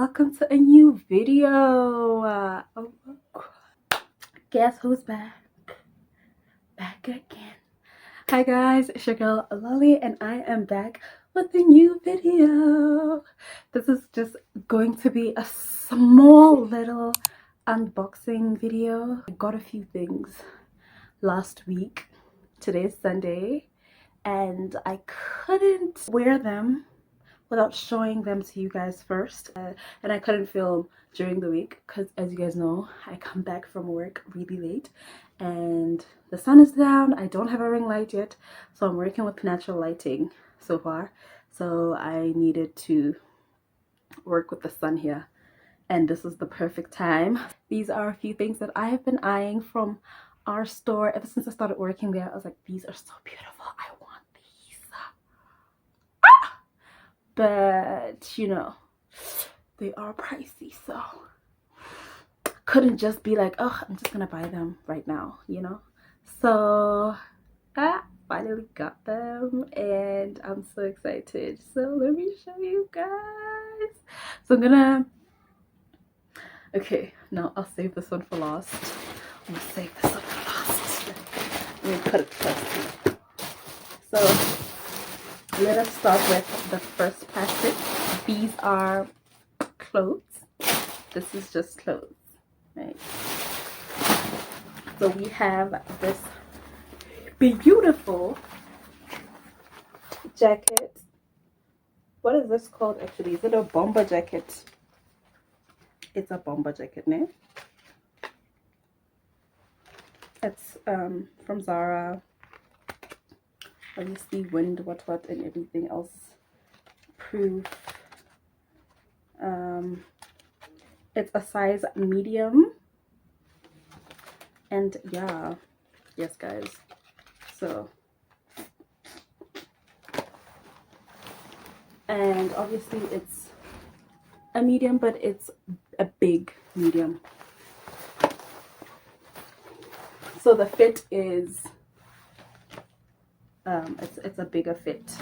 welcome to a new video. Guess who's back? Back again. Hi guys, it's your girl Lolly and I am back with a new video. This is just going to be a small little unboxing video. I got a few things last week. Today's Sunday and I couldn't wear them without showing them to you guys first, and I couldn't film during the week because, as you guys know, I come back from work really late and the sun is down. I don't have a ring light yet, so I'm working with natural lighting so far, so I needed to work with the sun here, and this is the perfect time. These are a few things that I have been eyeing from our store ever since I started working there. I was like, these are so beautiful, I want these. But you know, they are pricey, so couldn't just be like, oh, I'm just gonna buy them right now, you know. So I finally got them and I'm so excited. So let me show you guys. So I'm gonna, okay, no, I'll save this one for last. I'm gonna save this one for last. Let me put it first. So let us start with the first plastic. These are clothes. This is just clothes, right? So we have this beautiful jacket. What is this called actually? Is it a bomber jacket? It's a bomber jacket, no? It's from Zara. Obviously wind, what and everything else proof. It's a size medium, and yeah, yes guys, so, and obviously it's a medium, but it's a big medium, so the fit is it's a bigger fit.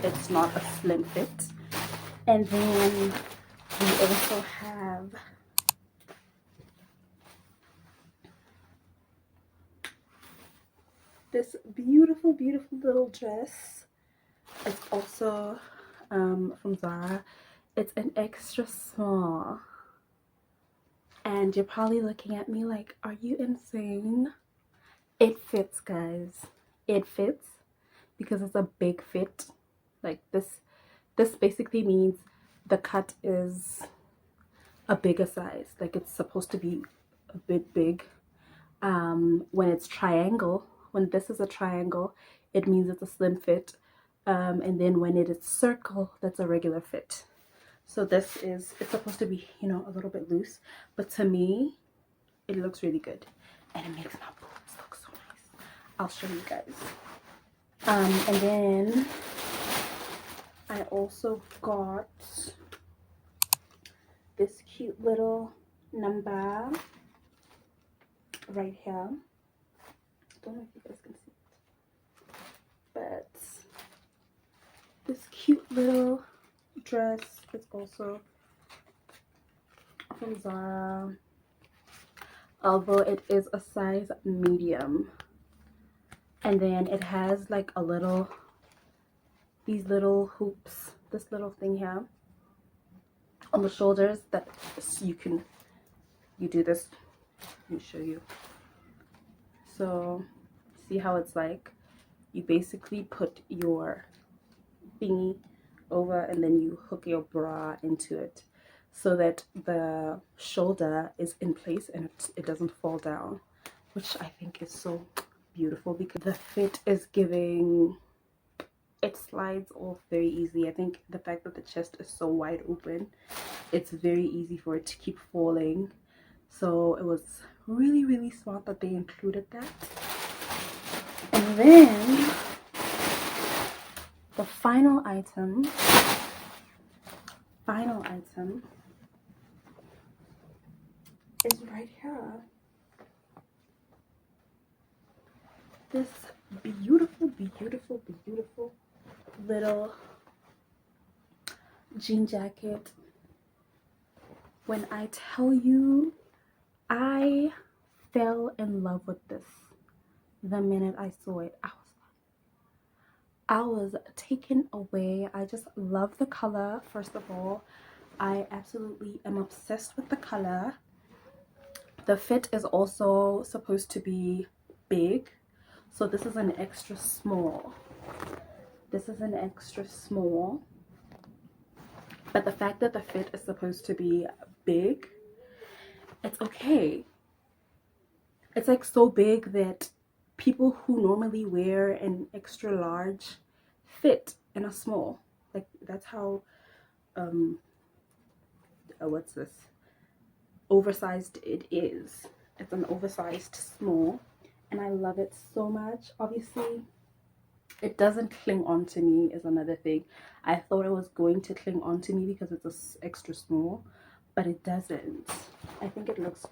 It's not a slim fit. And then we also have this beautiful little dress. It's also from Zara. It's an extra small, and you're probably looking at me like, are you insane? It fits, guys. It fits because it's a big fit. Like this basically means the cut is a bigger size. Like it's supposed to be a bit big. When it's triangle, when this is a triangle, it means it's a slim fit, and then when it is circle, that's a regular fit. So this is, it's supposed to be, you know, a little bit loose, but to me it looks really good and it makes my boobs look so nice. I'll show you guys. And then I also got this cute little number right here. I don't know if you guys can see it, but this cute little dress is also from Zara, although it is a size medium. And then it has like a little, these little hoops, this little thing here on the shoulders that you do this. Let me show you. So see how it's like, you basically put your thingy over and then you hook your bra into it so that the shoulder is in place and it doesn't fall down, which I think is so beautiful because the fit is giving, it slides off very easy. I think the fact that the chest is so wide open, it's very easy for it to keep falling. So it was really smart that they included that. And then the final item is right here. This beautiful little jean jacket. When I tell you, I fell in love with this the minute I saw it. I was taken away. I just love the color. First of all, I absolutely am obsessed with the color. The fit is also supposed to be big, so this is an extra small. This is an extra small, but the fact that the fit is supposed to be big, it's okay. It's like so big that people who normally wear an extra large fit in a small. Like that's how what's this, oversized it is. It's an oversized small, and I love it so much. Obviously it doesn't cling on to me is another thing. I thought it was going to cling on to me because it's a extra small, but it doesn't. I think it looks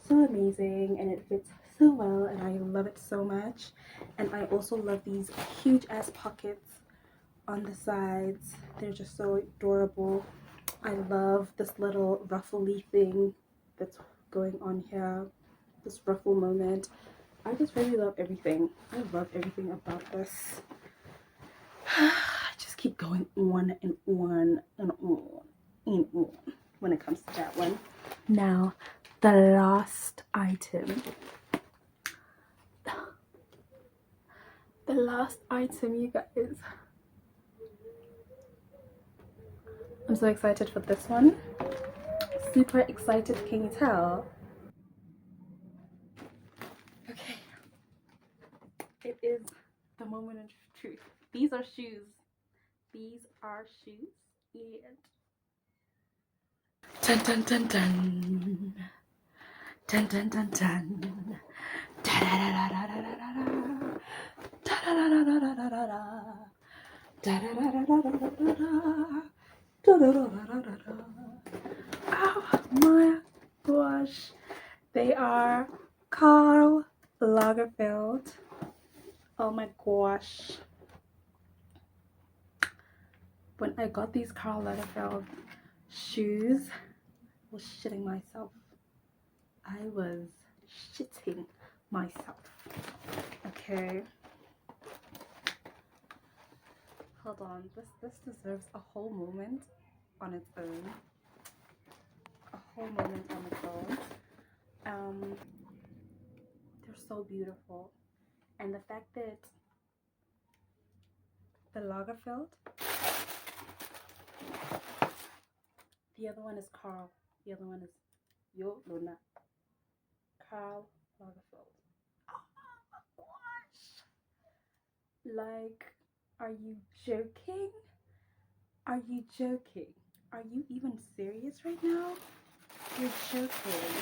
so amazing and it fits so well, and I love it so much. And I also love these huge ass pockets on the sides. They're just so adorable. I love this little ruffly thing that's going on here, this ruffle moment. I just really love everything. I love everything about this. I just keep going on and on and on and on when it comes to that one. Now, the last item. The last item, you guys. I'm so excited for this one. Super excited, can you tell? Okay. It is the moment of truth. These are shoes. These are shoes. And dun dun dun dun. Dun dun dun dun. Da da da da da da da da. Da da da da da da da da. Da da da da da da da da. Da da da da da da. Oh my gosh. They are Karl Lagerfeld. Oh my gosh. When I got these Karl Lagerfeld shoes, I was shitting myself. I was shitting myself. Okay. Hold on. This deserves a whole moment on its own. A whole moment on its own. They're so beautiful. And the fact that the Lagerfeld, the other one is Karl. The other one is Yo Luna. Karl Lagerfeld. Oh my gosh. Like, are you joking? Are you joking? Are you even serious right now? You're joking.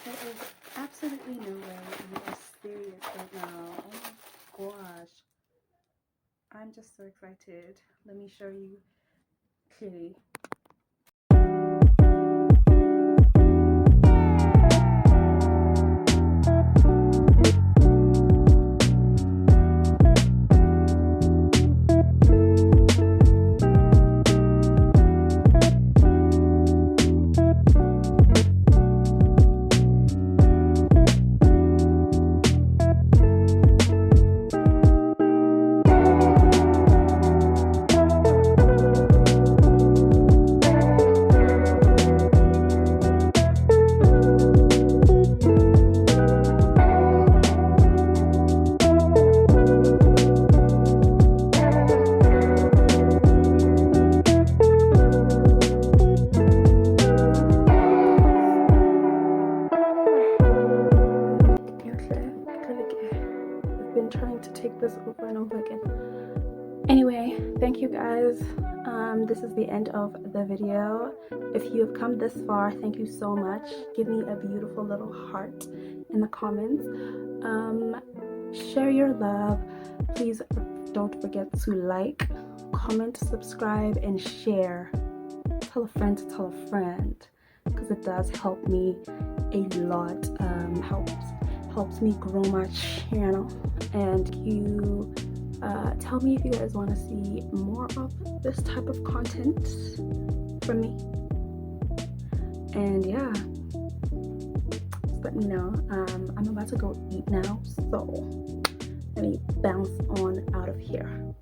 There is absolutely no way you are serious right now. Oh my gosh. I'm just so excited. Let me show you clearly. This over and over again. Anyway, thank you guys. This is the end of the video. If you have come this far, thank you so much. Give me a beautiful little heart in the comments. Share your love. Please don't forget to like, comment, subscribe, and share. Tell a friend to tell a friend, because it does help me a lot. Helps me grow my channel. And you tell me if you guys want to see more of this type of content from me. And yeah, just let me know. I'm about to go eat now, so let me bounce on out of here.